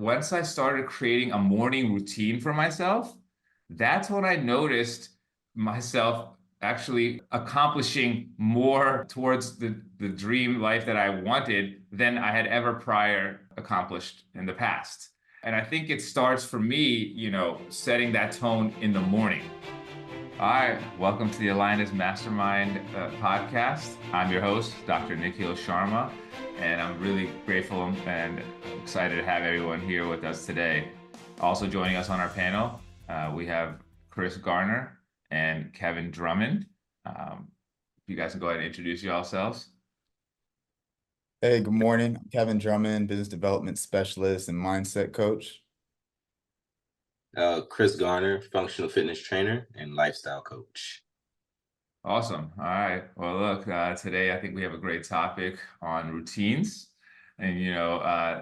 once I started creating a morning routine for myself, that's when I noticed myself actually accomplishing more towards the dream life that I wanted than I had ever prior accomplished in the past. And I think it starts for me, setting that tone in the morning. Hi, welcome to the AlignUs Mastermind podcast. I'm your host, Dr. Nikhil Sharma, and I'm really grateful and excited to have everyone here with us today. Also joining us on our panel, we have Chris Garner and Kevin Drummond. You guys can go ahead and introduce yourselves. Hey, good morning. I'm Kevin Drummond, business development specialist and mindset coach. Chris Garner, functional fitness trainer and lifestyle coach. Awesome. All right. Well, look, today I think we have a great topic on routines. And,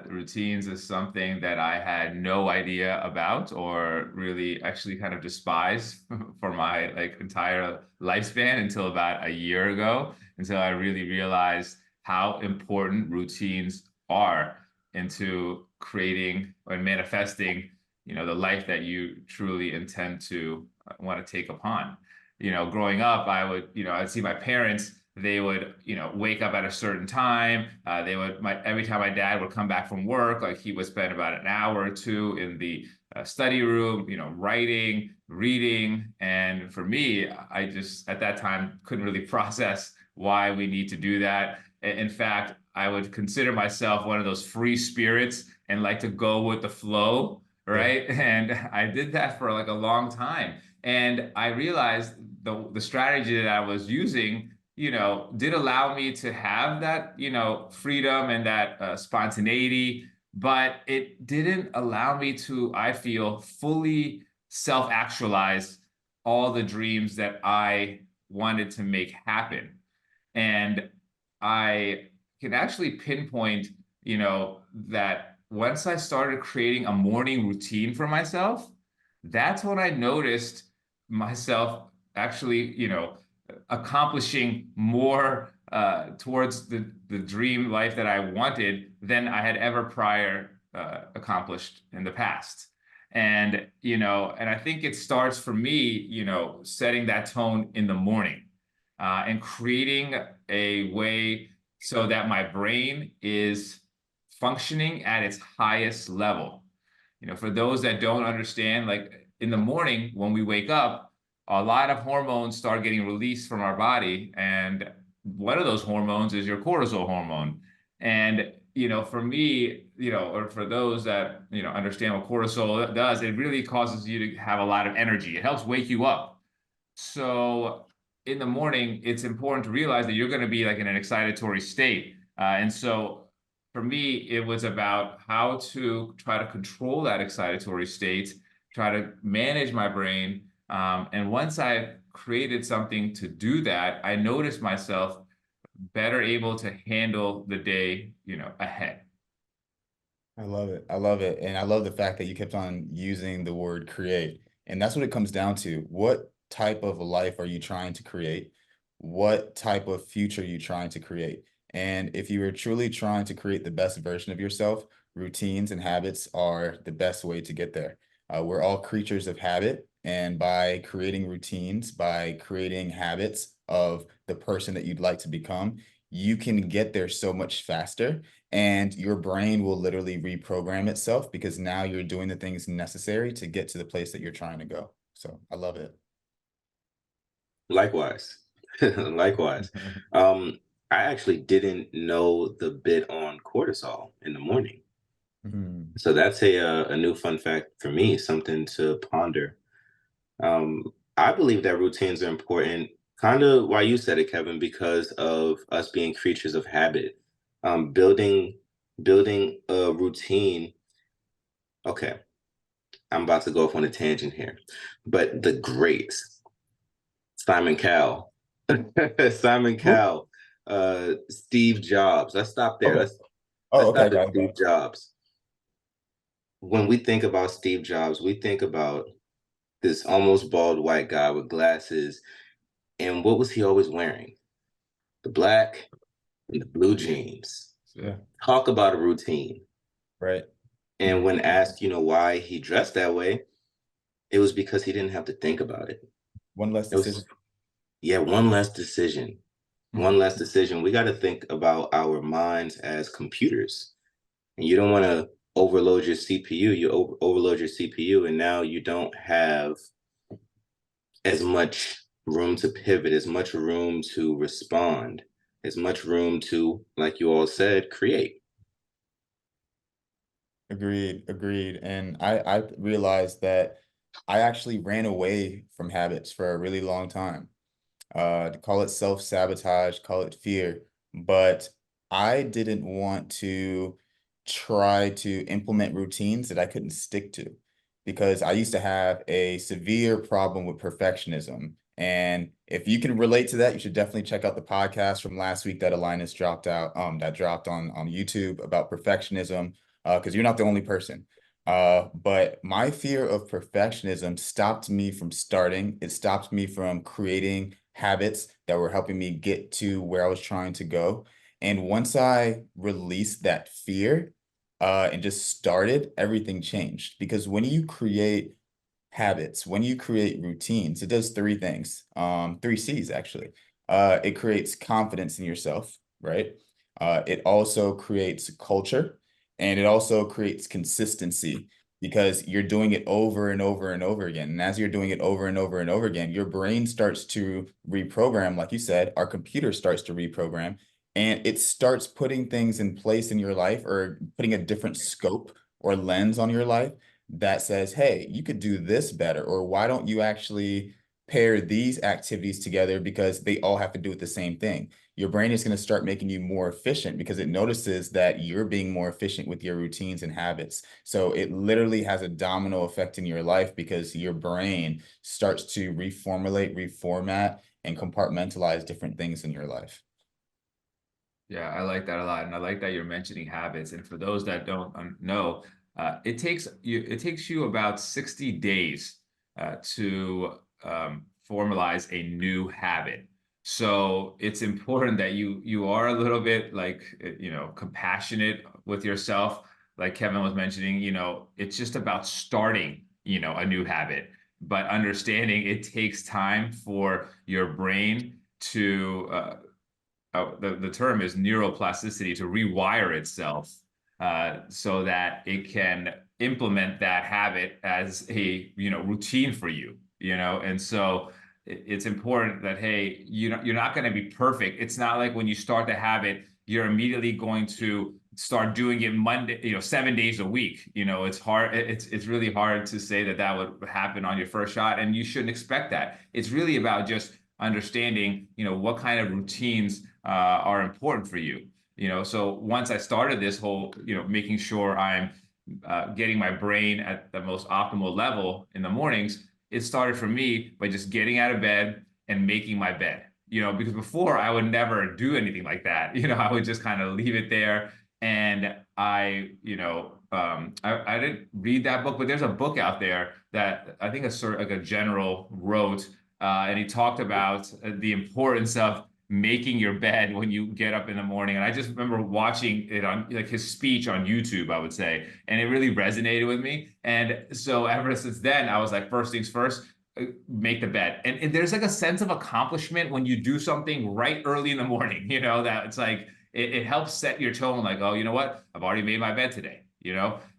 routines is something that I had no idea about or really actually kind of despise for my entire lifespan until about a year ago, until I really realized how important routines are into creating and manifesting, the life that you truly intend to want to take upon. Growing up, I'd see my parents, they would, wake up at a certain time. Every time my dad would come back from work, he would spend about an hour or two in the study room, writing, reading. And for me, I just, at that time, couldn't really process why we need to do that. In fact, I would consider myself one of those free spirits and like to go with the flow, right? Yeah. And I did that for a long time. And I realized the strategy that I was using, did allow me to have that, freedom and that spontaneity, but it didn't allow me to, I feel, fully self-actualize all the dreams that I wanted to make happen. And I can actually pinpoint, that once I started creating a morning routine for myself, that's when I noticed myself actually, accomplishing more towards the dream life that I wanted than I had ever prior accomplished in the past. And, and I think it starts for me, setting that tone in the morning and creating a way so that my brain is functioning at its highest level. For those that don't understand, in the morning when we wake up, a lot of hormones start getting released from our body. And one of those hormones is your cortisol hormone. And, for me, or for those that, understand what cortisol does, it really causes you to have a lot of energy. It helps wake you up. So in the morning, it's important to realize that you're going to be in an excitatory state. And so for me, it was about how to try to control that excitatory state, try to manage my brain. And once I created something to do that, I noticed myself better able to handle the day, ahead. I love it. I love it. And I love the fact that you kept on using the word create. And that's what it comes down to. What type of a life are you trying to create? What type of future are you trying to create? And if you are truly trying to create the best version of yourself, routines and habits are the best way to get there. We're all creatures of habit. And by creating routines, by creating habits of the person that you'd like to become, you can get there so much faster. And your brain will literally reprogram itself because now you're doing the things necessary to get to the place that you're trying to go. So I love it. Likewise. Likewise. I actually didn't know the bit on cortisol in the morning. Mm-hmm. So that's a new fun fact for me, something to ponder. I believe that routines are important, kind of why you said it, Kevin, because of us being creatures of habit. Building a routine. Okay, I'm about to go off on a tangent here, but the greats, Simon Cowell, Simon Cowell, Steve Jobs. Let's stop there. Okay. Let's Okay. stop at Steve Jobs. When we think about Steve Jobs, we think about this almost bald white guy with glasses. And what was he always wearing? The black and the blue jeans. Yeah. Talk about a routine. Right. And when asked, why he dressed that way, it was because he didn't have to think about it. One less It was, decision. yeah, one less decision. One less decision. We got to think about our minds as computers. And you don't want to overload your CPU. You overload your CPU, and now you don't have as much room to pivot, as much room to respond, as much room to, like you all said, create. Agreed, agreed. And I realized that I actually ran away from habits for a really long time. Call it self-sabotage, call it fear, but I didn't want to try to implement routines that I couldn't stick to because I used to have a severe problem with perfectionism. And if you can relate to that, you should definitely check out the podcast from last week that AlignUs that dropped on YouTube about perfectionism, because you're not the only person. But my fear of perfectionism stopped me from starting. It stopped me from creating habits that were helping me get to where I was trying to go. And once I released that fear, and just started, everything changed. Because when you create habits, when you create routines, it does three things, three C's actually. It creates confidence in yourself, right? It also creates culture, and it also creates consistency because you're doing it over and over and over again. And as you're doing it over and over and over again, your brain starts to reprogram, like you said, our computer starts to reprogram, and it starts putting things in place in your life or putting a different scope or lens on your life that says, hey, you could do this better, or why don't you actually pair these activities together because they all have to do with the same thing. Your brain is going to start making you more efficient because it notices that you're being more efficient with your routines and habits. So it literally has a domino effect in your life because your brain starts to reformulate, reformat, and compartmentalize different things in your life. Yeah, I like that a lot, and I like that you're mentioning habits. And for those that don't know, it takes you about 60 days to formalize a new habit. So it's important that you are a little bit like compassionate with yourself. Like Kevin was mentioning, it's just about starting a new habit, but understanding it takes time for your brain to the term is neuroplasticity, to rewire itself so that it can implement that habit as a routine for you. And so it's important that, hey, you're not going to be perfect. It's not like when you start the habit you're immediately going to start doing it Monday, 7 days a week. It's hard. It's really hard to say that would happen on your first shot, and you shouldn't expect that. It's really about just understanding, what kind of routines are important for you. So once I started this whole, making sure I'm getting my brain at the most optimal level in the mornings, it started for me by just getting out of bed and making my bed. Because before I would never do anything like that. I would just kind of leave it there. And I didn't read that book, but there's a book out there that I think a sort of like a general wrote, and he talked about the importance of making your bed when you get up in the morning. And I just remember watching it on like his speech on YouTube, I would say, and it really resonated with me. And so ever since then, I was like, first things first, make the bed. And there's like a sense of accomplishment when you do something right early in the morning, that it's like, it helps set your tone like, oh, you know what? I've already made my bed today,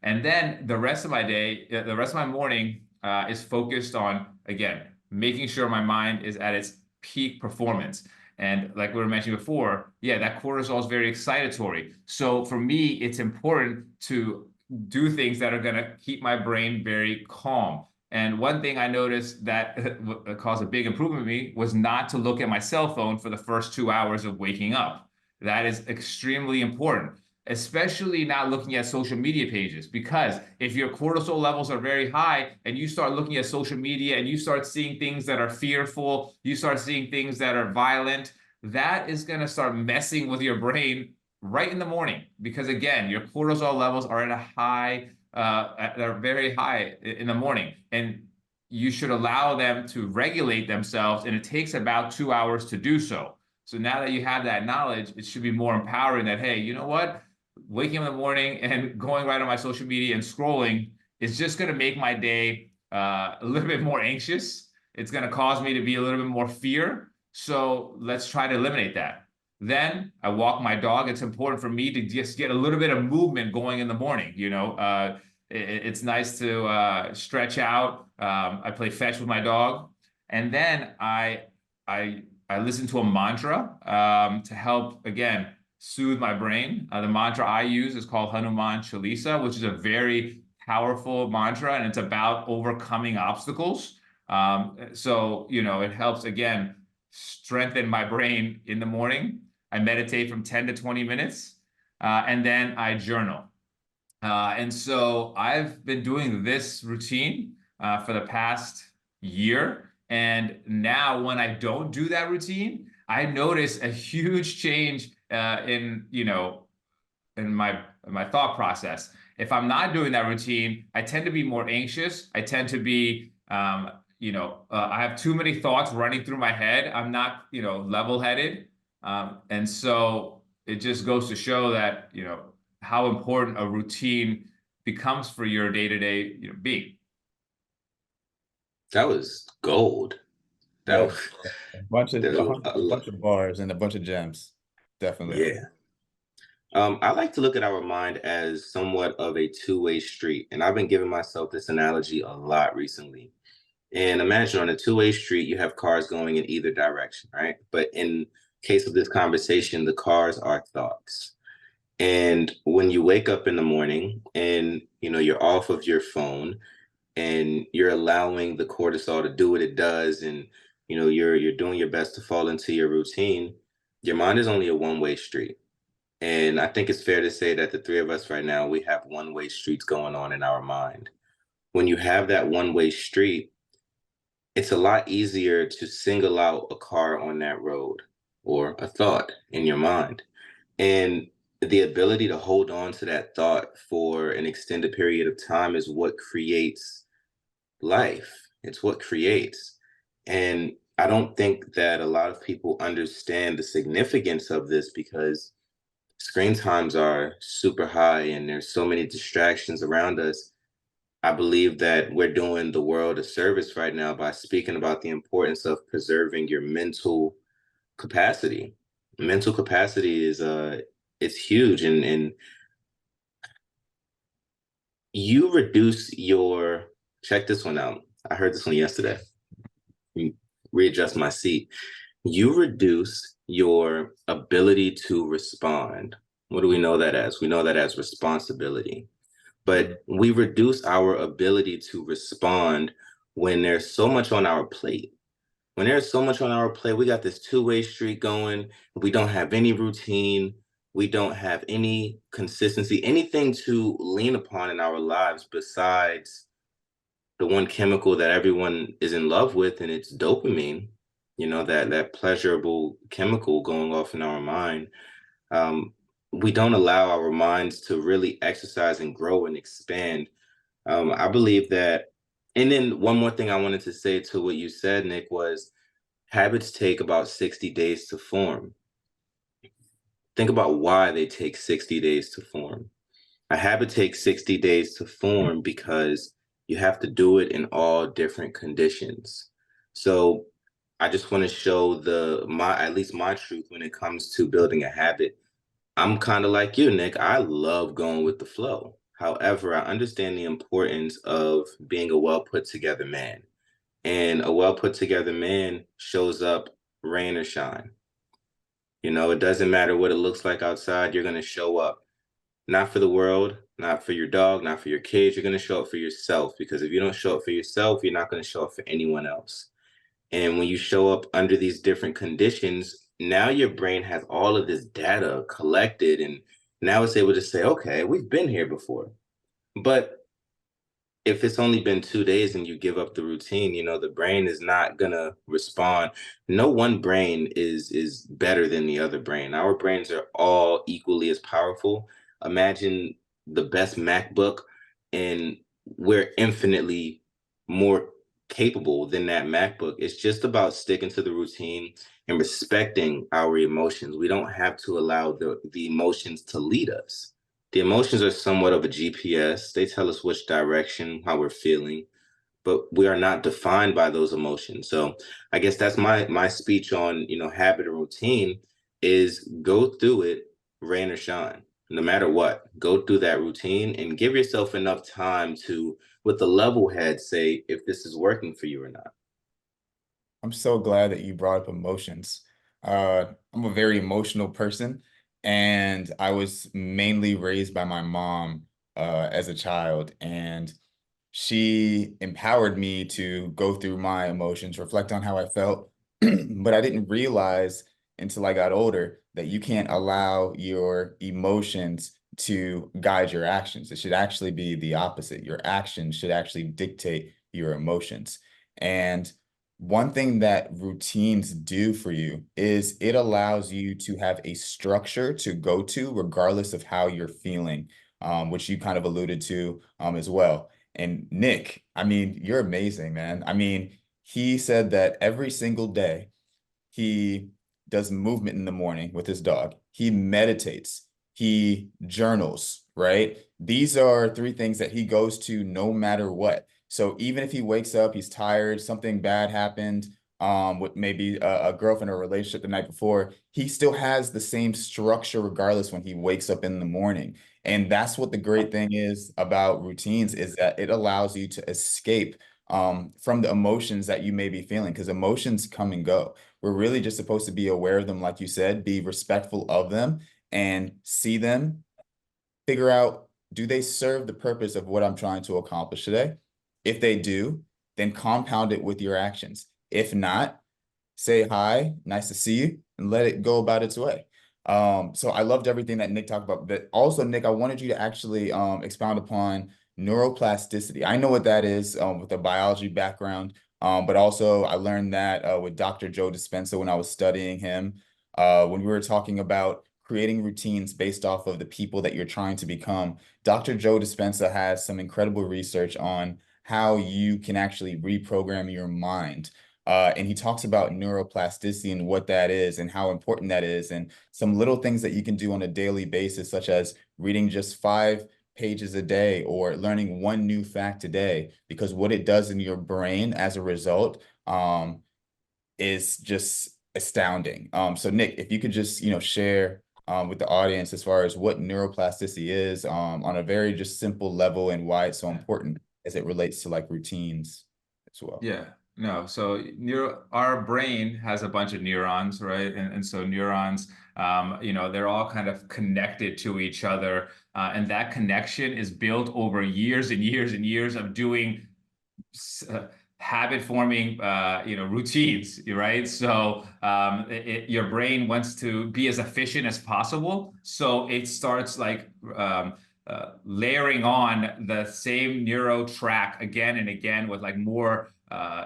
And then the rest of my day, the rest of my morning is focused on, again, making sure my mind is at its peak performance. And like we were mentioning before, yeah, that cortisol is very excitatory. So for me, it's important to do things that are going to keep my brain very calm. And one thing I noticed that caused a big improvement in me was not to look at my cell phone for the first 2 hours of waking up. That is extremely important, especially not looking at social media pages, because if your cortisol levels are very high and you start looking at social media and you start seeing things that are fearful, you start seeing things that are violent, that is going to start messing with your brain right in the morning, because again, your cortisol levels are at a high, they're very high in the morning, and you should allow them to regulate themselves, and it takes about 2 hours to do so. So now that you have that knowledge, it should be more empowering that, hey, you know what? waking up in the morning and going right on my social media and scrolling is just going to make my day a little bit more anxious. It's going to cause me to be a little bit more fear. So let's try to eliminate that. Then I walk my dog. It's important for me to just get a little bit of movement going in the morning. It's nice to stretch out. I play fetch with my dog, and then I listen to a mantra to help again soothe my brain. The mantra I use is called Hanuman Chalisa, which is a very powerful mantra, and it's about overcoming obstacles. So it helps again strengthen my brain in the morning. I meditate from 10 to 20 minutes, and then I journal. And so I've been doing this routine for the past year. And now when I don't do that routine, I notice a huge change in my thought process. If I'm not doing that routine, I tend to be more anxious. I tend to be, I have too many thoughts running through my head. I'm not, level-headed. And so it just goes to show that, how important a routine becomes for your day-to-day, being. That was gold. That Yeah, was, a bunch of there's a, a, hun- a a lot. bunch of bars and a bunch of gems. Definitely. Yeah. I like to look at our mind as somewhat of a two-way street, and I've been giving myself this analogy a lot recently. And imagine on a two-way street, you have cars going in either direction, right? But in case of this conversation, the cars are thoughts. And when you wake up in the morning and you're off of your phone and you're allowing the cortisol to do what it does, and you're doing your best to fall into your routine, your mind is only a one-way street. And I think it's fair to say that the three of us right now, we have one-way streets going on in our mind. When you have that one-way street, it's a lot easier to single out a car on that road or a thought in your mind. And the ability to hold on to that thought for an extended period of time is what creates life. It's what creates. And I don't think that a lot of people understand the significance of this, because screen times are super high and there's so many distractions around us. I believe that we're doing the world a service right now by speaking about the importance of preserving your mental capacity. Mental capacity is it's huge, and you reduce your, check this one out. I heard this one yesterday. Readjust my seat. You reduce your ability to respond. What do we know that as? We know that as responsibility. But we reduce our ability to respond when there's so much on our plate. When there's so much on our plate, we got this two-way street going. We don't have any routine. We don't have any consistency, anything to lean upon in our lives besides the one chemical that everyone is in love with, and it's dopamine. That pleasurable chemical going off in our mind. Um, we don't allow our minds to really exercise and grow and expand. I believe that. And then one more thing I wanted to say to what you said, Nick, was habits take about 60 days to form. Think about why they take 60 days to form. A habit takes 60 days to form because you have to do it in all different conditions. So I just want to show at least my truth when it comes to building a habit. I'm kind of like you, Nick. I love going with the flow. However, I understand the importance of being a well put together man. And a well put together man shows up rain or shine. It doesn't matter what it looks like outside, you're going to show up. Not for the world, not for your dog, not for your kids. You're going to show up for yourself, because if you don't show up for yourself, you're not going to show up for anyone else. And when you show up under these different conditions, now your brain has all of this data collected, and now it's able to say, okay, we've been here before. But if it's only been 2 days and you give up the routine, the brain is not gonna respond. No one brain is better than the other brain. Our brains are all equally as powerful. Imagine the best MacBook, and we're infinitely more capable than that MacBook. It's just about sticking to the routine and respecting our emotions. We don't have to allow the emotions to lead us. The emotions are somewhat of a GPS. They tell us which direction, how we're feeling, but we are not defined by those emotions. So I guess that's my speech on, habit and routine is go through it, rain or shine, no matter what. Go through that routine and give yourself enough time to, with a level head, say if this is working for you or not. I'm so glad that you brought up emotions. I'm a very emotional person, and I was mainly raised by my mom as a child, and she empowered me to go through my emotions, reflect on how I felt. But I didn't realize until I got older that you can't allow your emotions to guide your actions. It should actually be the opposite. Your actions should actually dictate your emotions. And one thing that routines do for you is it allows you to have a structure to go to regardless of how you're feeling, which you kind of alluded to as well. And Nick, I mean, you're amazing, man. I mean, he said that every single day he does movement in the morning with his dog. He meditates. He journals, right? These are three things that he goes to no matter what. So even if he wakes up, he's tired, something bad happened, with maybe a girlfriend or a relationship the night before, he still has the same structure regardless when he wakes up in the morning. And that's what the great thing is about routines is that it allows you to escape from the emotions that you may be feeling because emotions come and go. We're really just supposed to be aware of them, like you said, be respectful of them and see them, figure out, do they serve the purpose of what I'm trying to accomplish today? If they do, then compound it with your actions. If not, say hi, nice to see you, and let it go about its way. So I loved everything that Nick talked about. But also, Nick, I wanted you to actually expound upon neuroplasticity. I know what that is with a biology background, but also I learned that with Dr. Joe Dispenza when I was studying him, when we were talking about creating routines based off of the people that you're trying to become. Dr. Joe Dispenza has some incredible research on how you can actually reprogram your mind. And he talks about neuroplasticity and what that is and how important that is, and some little things that you can do on a daily basis, such as reading just 5 pages a day or learning one new fact a day, because what it does in your brain as a result is just astounding. So Nick, if you could just, share with the audience as far as what neuroplasticity is on a very just simple level and why it's so important as it relates to like routines as well. Yeah, no. So our brain has a bunch of neurons, right? And so neurons, they're all kind of connected to each other. And that connection is built over years and years and years of doing uh, habit forming, routines, right? So your brain wants to be as efficient as possible. So it starts like layering on the same neuro track again and again with like more,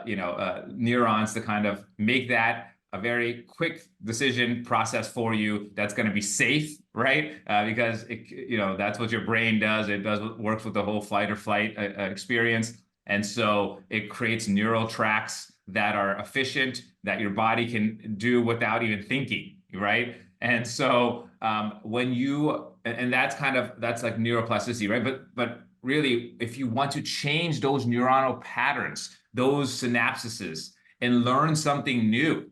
neurons to kind of make that a very quick decision process for you that's going to be safe, right? Because that's what your brain does. It does works with the whole fight or flight experience. And so it creates neural tracks that are efficient, that your body can do without even thinking, right? And so and that's like neuroplasticity, right? But really, if you want to change those neuronal patterns, those synapses, and learn something new,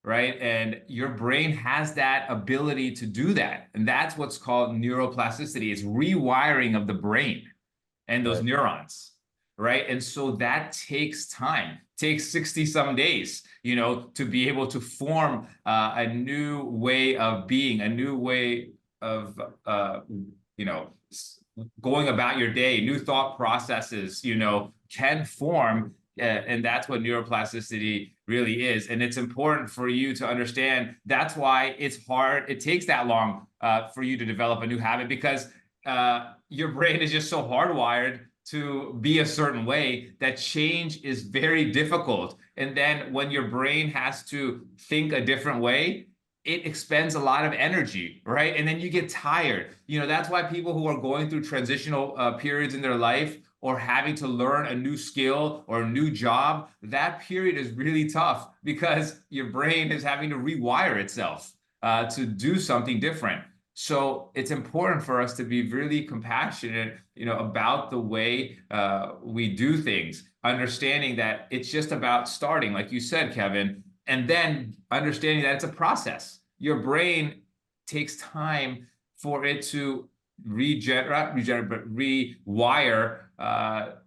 right? And your brain has that ability to do that. And that's what's called neuroplasticity. It's rewiring of the brain and those Right. neurons, right? And so that takes time, takes 60 some days, to be able to form a new way of being, a new way of, you know, going about your day, new thought processes, can form. And that's what neuroplasticity really is. And it's important for you to understand that's why it's hard. It takes that long for you to develop a new habit because your brain is just so hardwired to be a certain way that change is very difficult. And then when your brain has to think a different way, it expends a lot of energy, right? And then you get tired. That's why people who are going through transitional periods in their life or having to learn a new skill or a new job, that period is really tough because your brain is having to rewire itself to do something different. So it's important for us to be really compassionate, about the way we do things, understanding that it's just about starting, like you said, Kevin, and then understanding that it's a process. Your brain takes time for it to rewire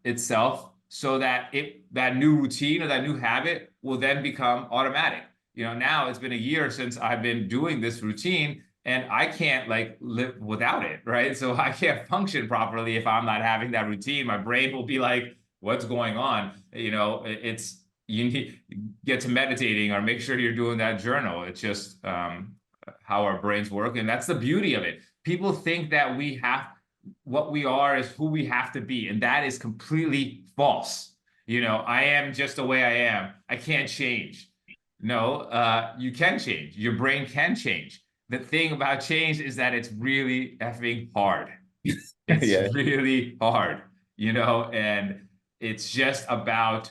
itself so that that new routine or that new habit will then become automatic. Now it's been a year since I've been doing this routine, and I can't like live without it, right? So I can't function properly if I'm not having that routine. My brain will be like, what's going on? It's you need get to meditating or make sure you're doing that journal. It's just how our brains work, and that's the beauty of it. People think that what we are is who we have to be, and that is completely false. I am just the way I am. I can't change. No, you can change. Your brain can change. The thing about change is that it's really effing hard. It's Yeah. really hard, and it's just about,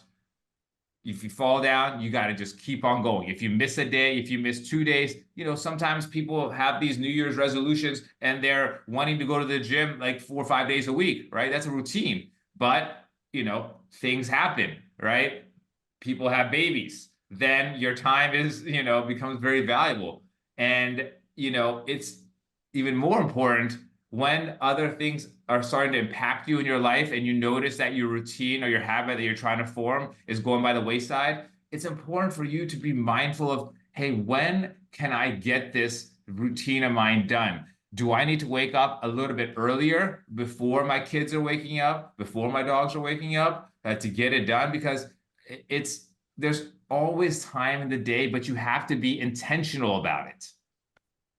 if you fall down, you got to just keep on going. If you miss a day, if you miss 2 days, sometimes people have these New Year's resolutions and they're wanting to go to the gym like 4 or 5 days a week, right? That's a routine. But, things happen, right? People have babies. Then your time becomes very valuable. And, it's even more important when other things are starting to impact you in your life and you notice that your routine or your habit that you're trying to form is going by the wayside. It's important for you to be mindful of, hey, when can I get this routine of mine done? Do I need to wake up a little bit earlier before my kids are waking up, before my dogs are waking up, to get it done? Because there's always time in the day, but you have to be intentional about it.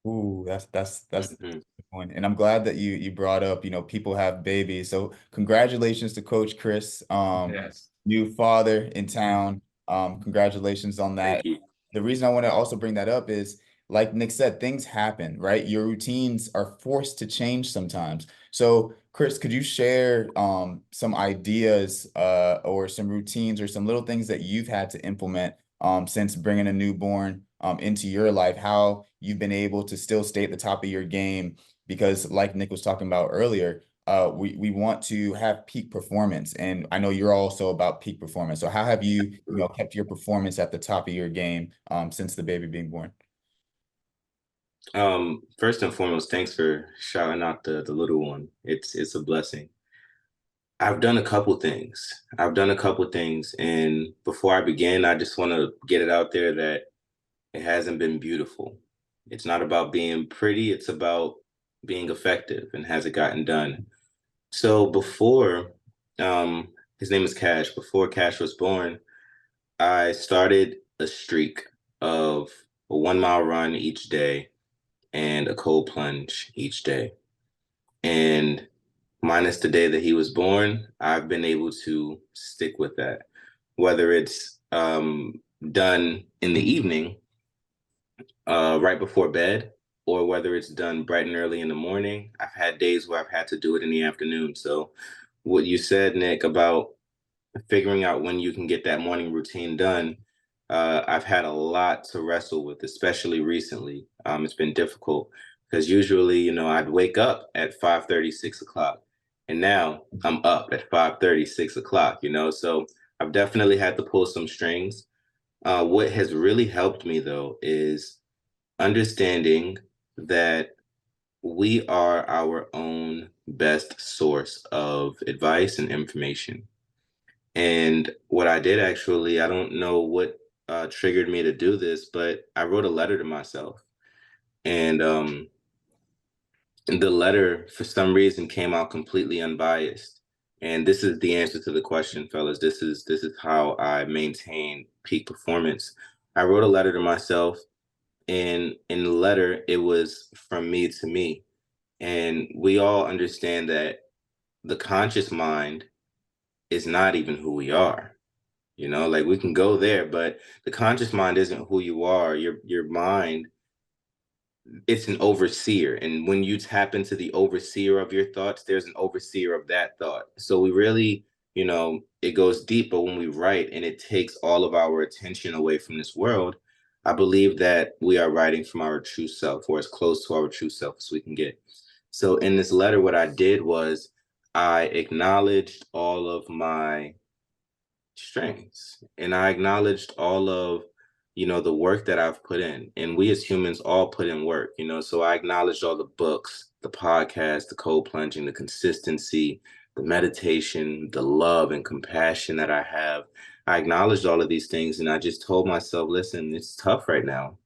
Ooh, that's a Mhm. good point. And I'm glad that you brought up, people have babies. So congratulations to Coach Chris, Yes. new father in town. Congratulations on Thank that. you. The reason I want to also bring that up is, like Nick said, things happen, right? Your routines are forced to change sometimes. So, Chris, could you share some ideas or some routines or some little things that you've had to implement since bringing a newborn into your life, how you've been able to still stay at the top of your game? Because like Nick was talking about earlier, we want to have peak performance, and I know you're also about peak performance. So how have you kept your performance at the top of your game since the baby being born? First and foremost, thanks for shouting out the little one. It's a blessing. I've done a couple things. And before I begin, I just want to get it out there that it hasn't been beautiful. It's not about being pretty, it's about being effective, and has it gotten done. So before, his name is Cash. Before Cash was born, I started a streak of a 1 mile run each day and a cold plunge each day. And minus the day that he was born, I've been able to stick with that. Whether it's done in the evening, right before bed, or whether it's done bright and early in the morning. I've had days where I've had to do it in the afternoon. So, what you said, Nick, about figuring out when you can get that morning routine done, I've had a lot to wrestle with, especially recently. It's been difficult because usually, I'd wake up at 5:30, 6 o'clock, and now I'm up at 5:30, 6 o'clock. So I've definitely had to pull some strings. What has really helped me though is understanding that we are our own best source of advice and information. And what I did actually, I don't know what triggered me to do this, but I wrote a letter to myself. And the letter, for some reason, came out completely unbiased. And this is the answer to the question, fellas. This is how I maintain peak performance. I wrote a letter to myself, and in the letter, it was from me to me. And we all understand that the conscious mind is not even who we are. Like we can go there, but the conscious mind isn't who you are. Your mind, it's an overseer. And when you tap into the overseer of your thoughts, there's an overseer of that thought. So we really, it goes deeper when we write, and it takes all of our attention away from this world. I believe that we are writing from our true self, or as close to our true self as we can get. So in this letter, what I did was I acknowledged all of my strengths, and I acknowledged all of, the work that I've put in. And we as humans all put in work, so I acknowledged all the books, the podcast, the cold plunging, the consistency, the meditation, the love and compassion that I have. I acknowledged all of these things, and I just told myself, listen, it's tough right now.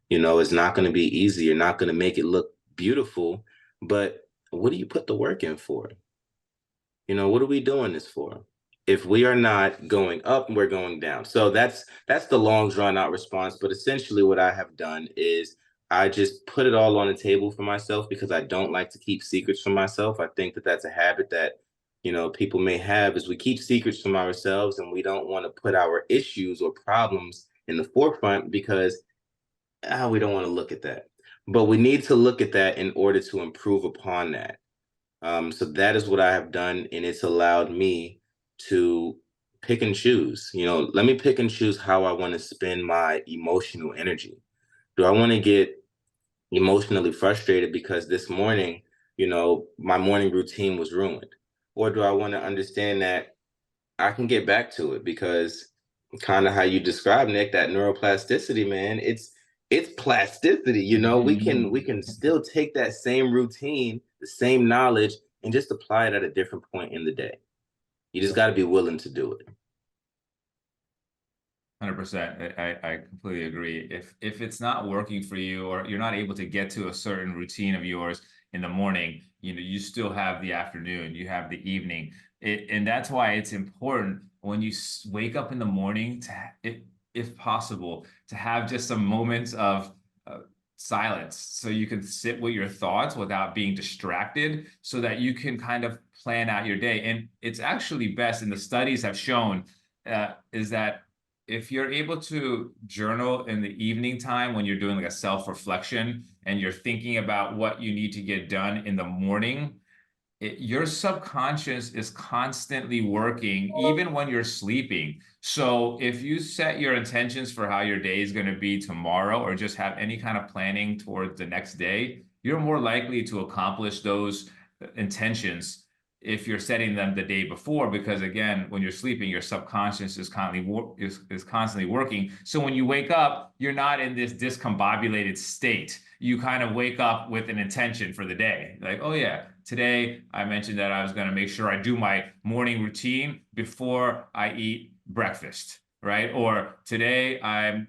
It's not going to be easy. You're not going to make it look beautiful, but what do you put the work in for? What are we doing this for? If we are not going up, we're going down. So that's the long drawn out response. But essentially what I have done is I just put it all on the table for myself, because I don't like to keep secrets from myself. I think that that's a habit that, people may have, is we keep secrets from ourselves, and we don't want to put our issues or problems in the forefront because we don't want to look at that. But we need to look at that in order to improve upon that. So that is what I have done, and it's allowed me to pick and choose. Let me pick and choose how I want to spend my emotional energy. Do I want to get emotionally frustrated because this morning, my morning routine was ruined? Or do I want to understand that I can get back to it? Because kind of how you describe, Nick, that neuroplasticity, man, it's plasticity. We can still take that same routine, the same knowledge, and just apply it at a different point in the day. You just got to be willing to do it. 100%. I completely agree. If it's not working for you, or you're not able to get to a certain routine of yours in the morning, you still have the afternoon, you have the evening. And that's why it's important when you wake up in the morning to, if possible, to have just some moments of silence, so you can sit with your thoughts without being distracted, so that you can kind of plan out your day. And it's actually best, and the studies have shown, is that if you're able to journal in the evening time when you're doing like a self-reflection and you're thinking about what you need to get done in the morning, your subconscious is constantly working even when you're sleeping. So if you set your intentions for how your day is going to be tomorrow, or just have any kind of planning towards the next day, you're more likely to accomplish those intentions if you're setting them the day before, because again, when you're sleeping, your subconscious is constantly working. So when you wake up, you're not in this discombobulated state. You kind of wake up with an intention for the day. Like, oh yeah, today I mentioned that I was going to make sure I do my morning routine before I eat breakfast, right? Or today I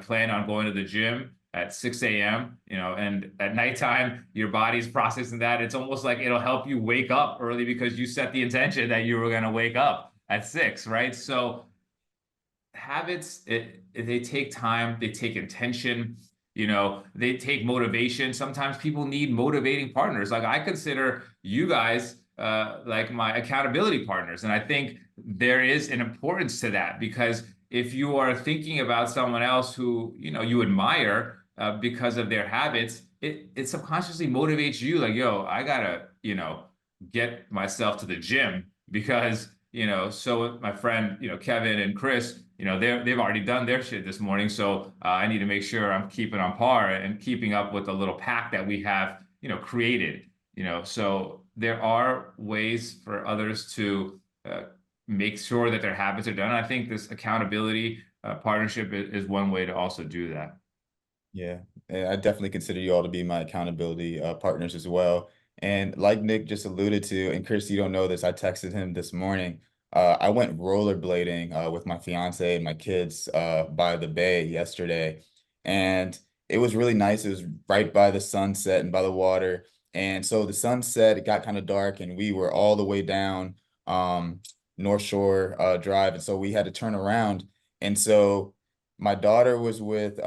plan on going to the gym at 6 a.m., and at nighttime, your body's processing that. It's almost like it'll help you wake up early because you set the intention that you were going to wake up at 6, right? So habits, they take time, they take intention, they take motivation. Sometimes people need motivating partners. Like I consider you guys like my accountability partners. And I think there is an importance to that, because if you are thinking about someone else who, you admire because of their habits, it subconsciously motivates you. Like, yo, I gotta, get myself to the gym because, so my friend, Kevin and Chris, they've already done their shit this morning. So I need to make sure I'm keeping on par and keeping up with the little pack that we have, created, so there are ways for others to make sure that their habits are done. I think this accountability partnership is one way to also do that. Yeah, I definitely consider you all to be my accountability partners as well. And like Nick just alluded to, and Chris, you don't know this, I texted him this morning. I went rollerblading with my fiance and my kids by the bay yesterday, and it was really nice. It was right by the sunset and by the water. And so the sunset, it got kind of dark, and we were all the way down North Shore Drive, and so we had to turn around. And so my daughter was with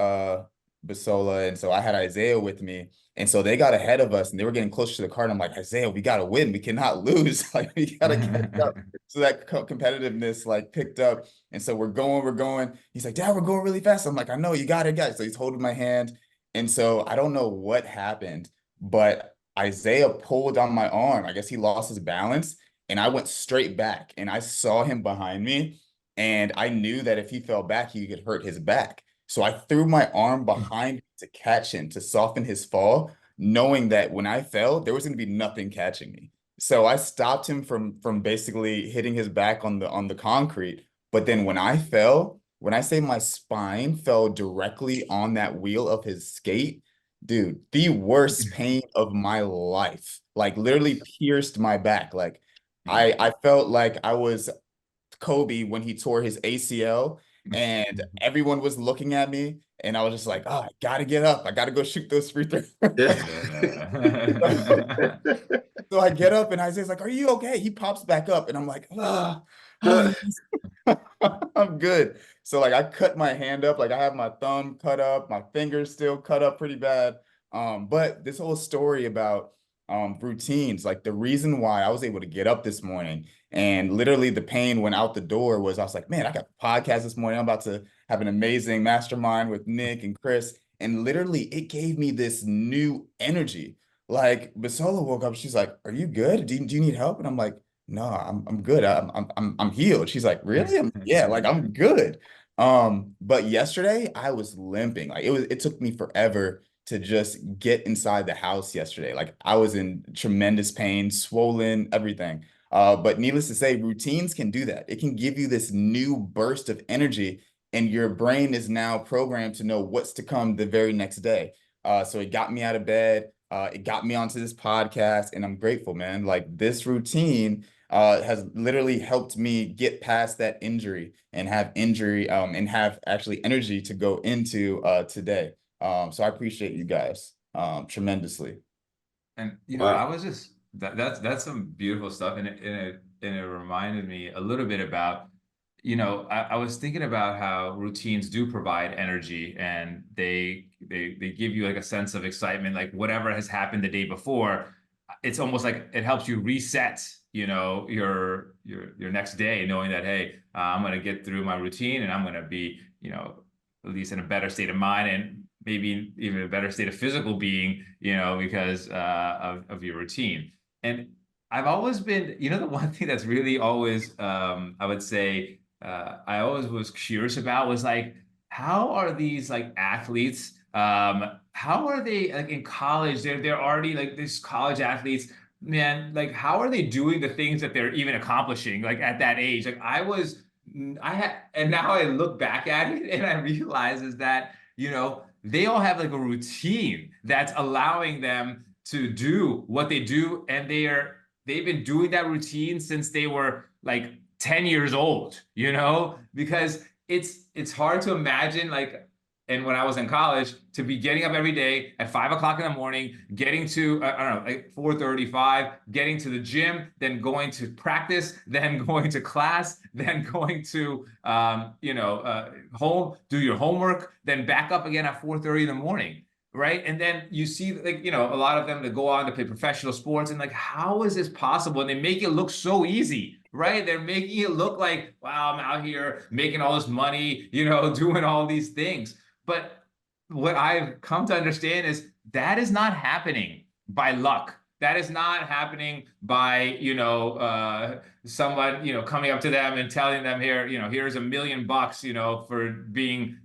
Basola, and so I had Isaiah with me, and so they got ahead of us, and they were getting closer to the car. And I'm like, Isaiah, we gotta win. We cannot lose. Like we gotta catch up. So that competitiveness like picked up, and so we're going. He's like, Dad, we're going really fast. I'm like, I know, you got it, guys. So he's holding my hand, and so I don't know what happened, but Isaiah pulled on my arm. I guess he lost his balance, and I went straight back, and I saw him behind me, and I knew that if he fell back, he could hurt his back. So I threw my arm behind him to catch him, to soften his fall, knowing that when I fell, there was going to be nothing catching me. So I stopped him from basically hitting his back on the concrete. But then when I fell, when I say my spine fell directly on that wheel of his skate, dude, the worst pain of my life, like literally pierced my back. Like I felt like I was Kobe when he tore his ACL and everyone was looking at me and I was just like, oh, I gotta get up. I gotta go shoot those free throws. So I get up and Isaiah's like, are you okay? He pops back up and I'm like, oh, I'm good. So like I cut my hand up, like I have my thumb cut up, my fingers still cut up pretty bad. But this whole story about routines, like the reason why I was able to get up this morning and literally the pain went out the door was I was like, man, I got a podcast this morning. I'm about to have an amazing mastermind with Nick and Chris. And literally it gave me this new energy. Like Basola woke up, she's like, are you good? Do you need help? And I'm like, no, I'm good. I'm healed. She's like, really? Yeah, like I'm good. But yesterday I was limping. Like it took me forever to just get inside the house yesterday. Like I was in tremendous pain, swollen, everything. But needless to say, routines can do that. It can give you this new burst of energy, and your brain is now programmed to know what's to come the very next day. So it got me out of bed. It got me onto this podcast, and I'm grateful, man. Like this routine has literally helped me get past that injury and have actually energy to go into today. So I appreciate you guys tremendously. And I was just that's some beautiful stuff, and it reminded me a little bit about, I was thinking about how routines do provide energy, and they give you like a sense of excitement, like whatever has happened the day before, it's almost like it helps you reset, your next day, knowing that, hey, I'm going to get through my routine and I'm going to be, at least in a better state of mind, and maybe even a better state of physical being, because of your routine. And I've always been, the one thing that's really always, I would say, I always was curious about was like, how are these like athletes, how are they like in college? They're already like these college athletes, man, like how are they doing the things that they're even accomplishing like at that age? Like and now I look back at it and I realize is that, they all have like a routine that's allowing them to do what they do, and they've been doing that routine since they were like 10 years old, because it's hard to imagine, like, and when I was in college, to be getting up every day at 5 o'clock in the morning, getting to, I don't know, like 4:35, getting to the gym, then going to practice, then going to class, then going to, home, do your homework, then back up again at 4:30 in the morning. Right. And then you see, like, a lot of them that go on to play professional sports, and like, how is this possible? And they make it look so easy, right? They're making it look like, wow, I'm out here making all this money, doing all these things. But what I've come to understand is that is not happening by luck. That is not happening by, someone, coming up to them and telling them, here, here's $1 million, for being,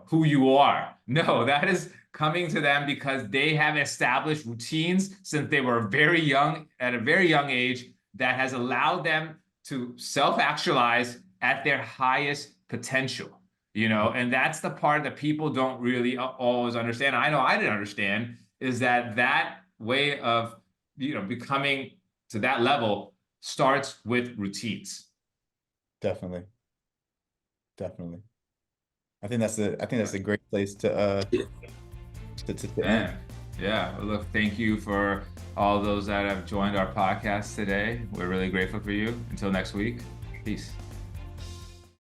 who you are. No, that is coming to them because they have established routines since they were very young, at a very young age, that has allowed them to self-actualize at their highest potential. And that's the part that people don't really always understand. I know I didn't understand, is that way of, becoming to that level starts with routines. Definitely. I think that's a great place to end. Yeah. Well, look, thank you for all those that have joined our podcast today. We're really grateful for you. Until next week, peace.